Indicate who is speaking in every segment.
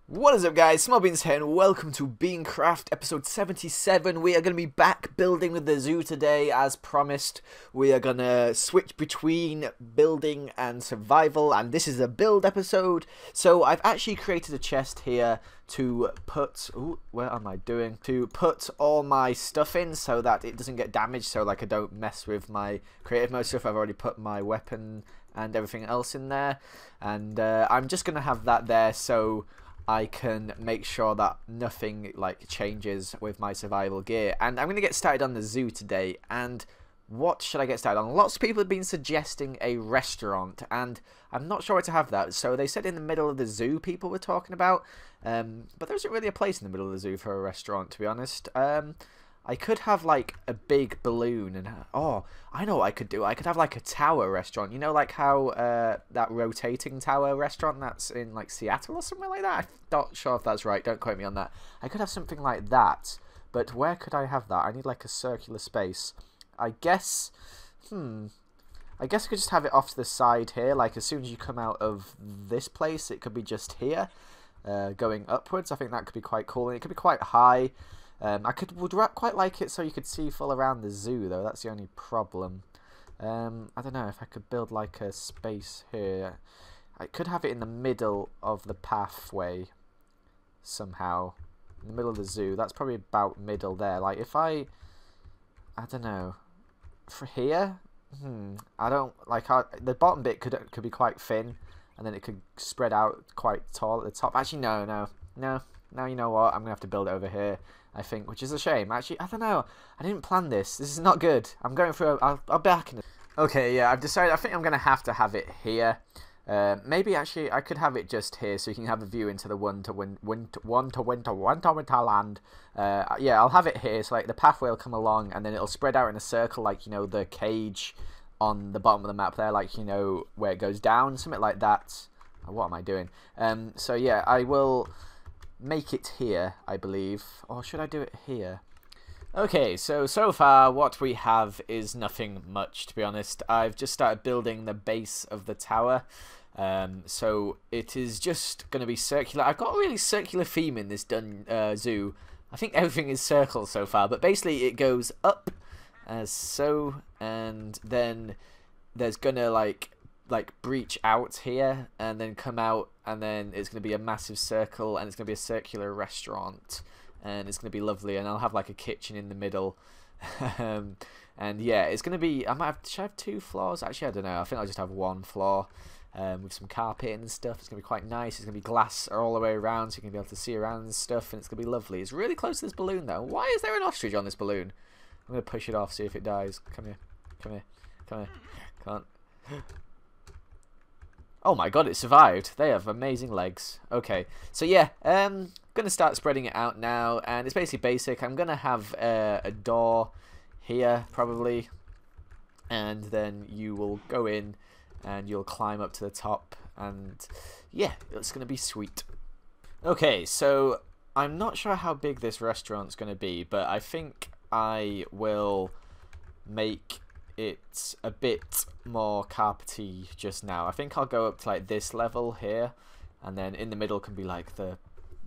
Speaker 1: What is up, guys? Smallishbeans here and welcome to BeanCraft episode 77. We are going to be back building with the zoo today as promised. We are going to switch between building and survival, and this is a build episode. So I've actually created a chest here to put, what am I doing? To put all my stuff in so that it doesn't get damaged, so like I don't mess with my creative mode stuff. I've already put my weapon and everything else in there, and I'm just going to have that there so I can make sure that nothing like changes with my survival gear. And I'm going to get started on the zoo today. And what should I get started on? Lots of people have been suggesting a restaurant, and I'm not sure where to have that. So they said in the middle of the zoo people were talking about, but there isn't really a place in the middle of the zoo for a restaurant, to be honest. I could have like a big balloon, and I know what I could do. I could have like a tower restaurant. You know, like how that rotating tower restaurant that's in like Seattle or something like that. I'm not sure if that's right. Don't quote me on that. I could have something like that, but where could I have that? I need like a circular space. I guess I guess I could just have it off to the side here. Like as soon as you come out of this place, it could be just here, going upwards. I think that could be quite cool, and it could be quite high. I would quite like it so you could see full around the zoo, though. That's the only problem. I don't know if I could build like a space here. I could have it in the middle of the pathway somehow. In the middle of the zoo. That's probably about middle there. Like if I don't know. For here? I don't like the bottom bit could be quite thin, and then it could spread out quite tall at the top. Actually, no. Now you know what? I'm gonna have to build it over here, I think, which is a shame. Actually, I don't know. I didn't plan this. This is not good. I'm going through. I'll be back in it. Okay, yeah, I've decided. I think I'm gonna have to have it here. Maybe actually I could have it just here, so you can have a view into the Winterland. Yeah, I'll have it here. So like the pathway will come along, and then it'll spread out in a circle, like you know the cage on the bottom of the map there, like you know where it goes down, something like that. What am I doing? So yeah, I will make it here, I believe. Or should I do it here? Okay, so far what we have is nothing much, to be honest. I've just started building the base of the tower. So it is just going to be circular. I've got a really circular theme in this zoo. I think everything is circles so far, but basically it goes up as so, and then there's gonna like breach out here and then come out, and then it's going to be a massive circle, and it's going to be a circular restaurant, and it's going to be lovely, and I'll have like a kitchen in the middle. And yeah, it's going to be, should I have 2 floors? Actually, I don't know. I think I'll just have 1 floor with some carpet and stuff. It's going to be quite nice. It's going to be glass all the way around, so you can be able to see around and stuff, and it's going to be lovely. It's really close to this balloon though. Why is there an ostrich on this balloon? I'm going to push it off, see if it dies. Come here. Come on. Oh my god, it survived. They have amazing legs. Okay, so yeah, gonna start spreading it out now, and it's basically basic. I'm gonna have a door here, probably, and then you will go in, and you'll climb up to the top, and yeah, it's gonna be sweet. Okay, so I'm not sure how big this restaurant's gonna be, but I think I will make it's a bit more carpety just now. I think I'll go up to like this level here, and then in the middle can be like the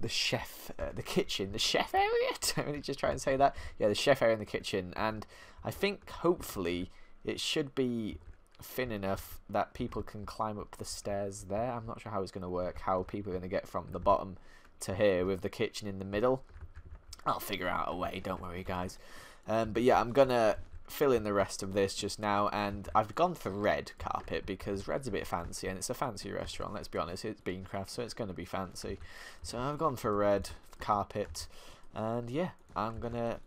Speaker 1: chef, the kitchen, the chef area. Don't really just try and say that. Yeah, the chef area in the kitchen, and I think hopefully it should be thin enough that people can climb up the stairs there. I'm not sure how it's going to work, how people are going to get from the bottom to here with the kitchen in the middle. I'll figure out a way, don't worry guys. But yeah, I'm gonna fill in the rest of this just now, and I've gone for red carpet because red's a bit fancy, and it's a fancy restaurant, let's be honest. It's BeanCraft, so it's going to be fancy. So I've gone for red carpet, and yeah, I'm gonna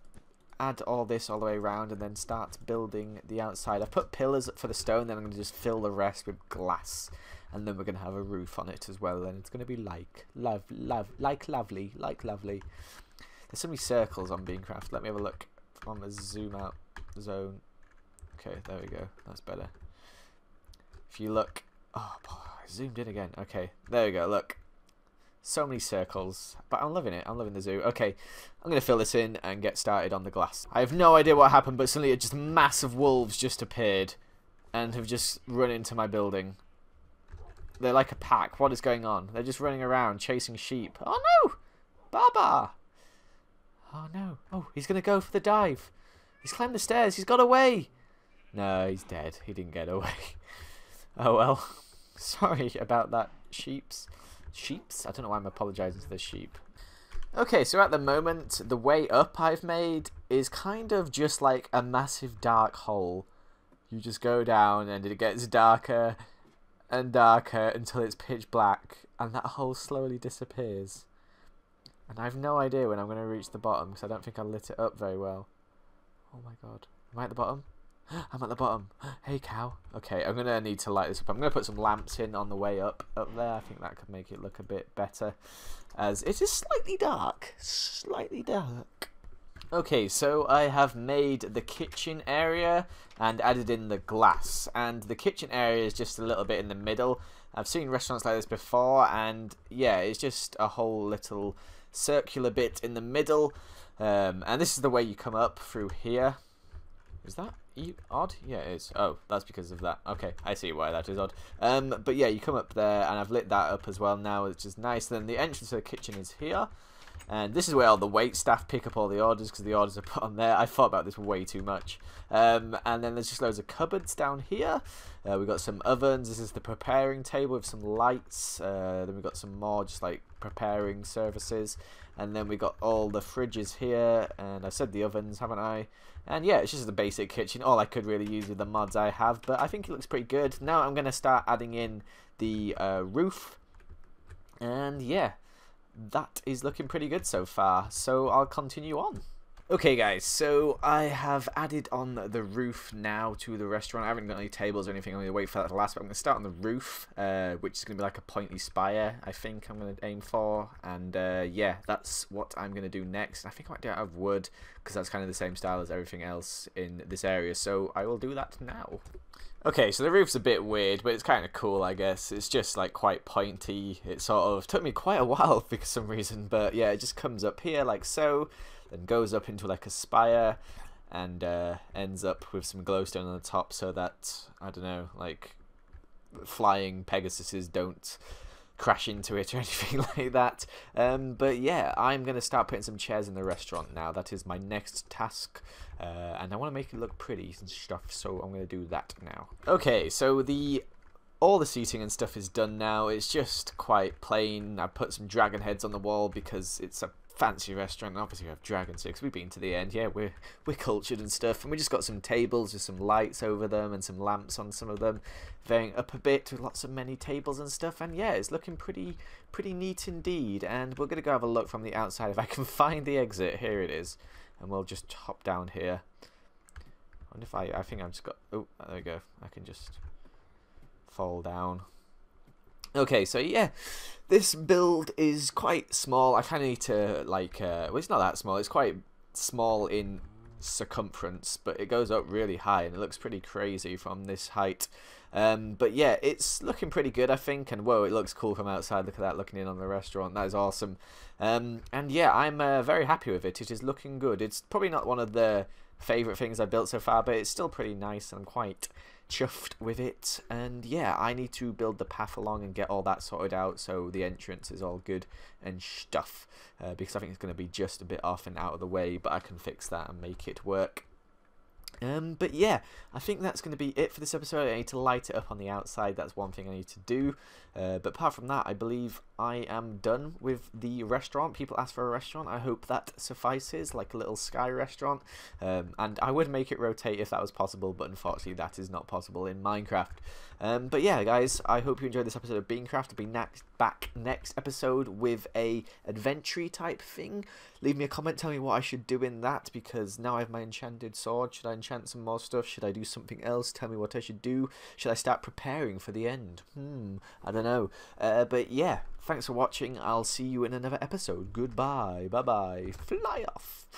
Speaker 1: add all this all the way around and then start building the outside. I've put pillars for the stone, then I'm going to just fill the rest with glass, and then we're going to have a roof on it as well, and it's going to be like lovely. There's so many circles on BeanCraft. Let me have a look on the zoom out zone. Okay, there we go. That's better. If you look, oh, I zoomed in again. Okay, there we go. Look, so many circles, but I'm loving it. I'm loving the zoo. Okay, I'm gonna fill this in and get started on the glass. I have no idea what happened, but suddenly just massive wolves just appeared and have just run into my building. They're like a pack. What is going on? They're just running around chasing sheep. Oh no! Baba! Oh no. Oh, he's going to go for the dive. He's climbed the stairs. He's got away. No, he's dead. He didn't get away. Oh well. Sorry about that, sheeps. Sheeps? I don't know why I'm apologising to the sheep. Okay, so at the moment, the way up I've made is kind of just like a massive dark hole. You just go down and it gets darker and darker until it's pitch black, and that hole slowly disappears. And I have no idea when I'm going to reach the bottom, because I don't think I lit it up very well. Oh my god. Am I at the bottom? I'm at the bottom. Hey cow. Okay, I'm going to need to light this up. I'm going to put some lamps in on the way up there. I think that could make it look a bit better, as it is slightly dark. Slightly dark. Okay, so I have made the kitchen area and added in the glass. And the kitchen area is just a little bit in the middle. I've seen restaurants like this before, and yeah, it's just a whole little circular bit in the middle. And this is the way you come up through here. Is that odd? Yeah, it is. Oh, that's because of that. Okay, I see why that is odd. But yeah, you come up there, and I've lit that up as well now, which is nice. Then the entrance to the kitchen is here. And this is where all the wait staff pick up all the orders, because the orders are put on there. I thought about this way too much. And then there's just loads of cupboards down here. We've got some ovens. This is the preparing table with some lights. Then we've got some more just like preparing services. And then we got all the fridges here. And I said the ovens, haven't I? And yeah, it's just the basic kitchen. All I could really use with the mods I have. But I think it looks pretty good. Now I'm going to start adding in the roof. And yeah, that is looking pretty good so far, so I'll continue on. Okay guys, so I have added on the roof now to the restaurant. I haven't got any tables or anything, I'm going to wait for that to last, but I'm going to start on the roof, which is going to be like a pointy spire, I think I'm going to aim for, and yeah, that's what I'm going to do next. I think I might do it out of wood, because that's kind of the same style as everything else in this area, so I will do that now. Okay, so the roof's a bit weird, but it's kind of cool, I guess. It's just like quite pointy. It sort of took me quite a while for some reason, but yeah, it just comes up here like so, then goes up into like a spire, and ends up with some glowstone on the top so that, I don't know, like flying Pegasuses don't crash into it or anything like that. But yeah, I'm going to start putting some chairs in the restaurant now. That is my next task. And I want to make it look pretty and stuff, so I'm going to do that now. Okay, so all the seating and stuff is done now. It's just quite plain. I put some dragon heads on the wall because it's a fancy restaurant. Obviously we have dragons here because we've been to the end. Yeah, we're cultured and stuff. And we just got some tables with some lights over them and some lamps on some of them, varying up a bit with lots of many tables and stuff. And yeah, it's looking pretty neat indeed. And we're gonna go have a look from the outside if I can find the exit. Here it is. And we'll just hop down here. I wonder if I think I've just got, oh, there we go. I can just fall down. Okay, so yeah, this build is quite small. I kind of need to, like, well, it's not that small. It's quite small in circumference, but it goes up really high, and it looks pretty crazy from this height. But yeah, it's looking pretty good, I think, and whoa, it looks cool from outside. Look at that, looking in on the restaurant. That is awesome. And yeah, I'm very happy with it. It is looking good. It's probably not one of the favourite things I've built so far, but it's still pretty nice, and I'm quite chuffed with it. And yeah, I need to build the path along and get all that sorted out so the entrance is all good and stuff, because I think it's going to be just a bit off and out of the way, but I can fix that and make it work. But yeah, I think that's going to be it for this episode. I need to light it up on the outside. That's one thing I need to do. But apart from that, I believe I am done with the restaurant. People ask for a restaurant. I hope that suffices, like a little sky restaurant. And I would make it rotate if that was possible, but unfortunately that is not possible in Minecraft. But yeah, guys, I hope you enjoyed this episode of BeanCraft. I'll be back next episode with a adventure type thing. Leave me a comment, tell me what I should do in that, because now I have my enchanted sword. Should I enchant some more stuff? Should I do something else? Tell me what I should do. Should I start preparing for the end? I don't know. But yeah, thanks for watching. I'll see you in another episode. Goodbye. Bye-bye. Fly off.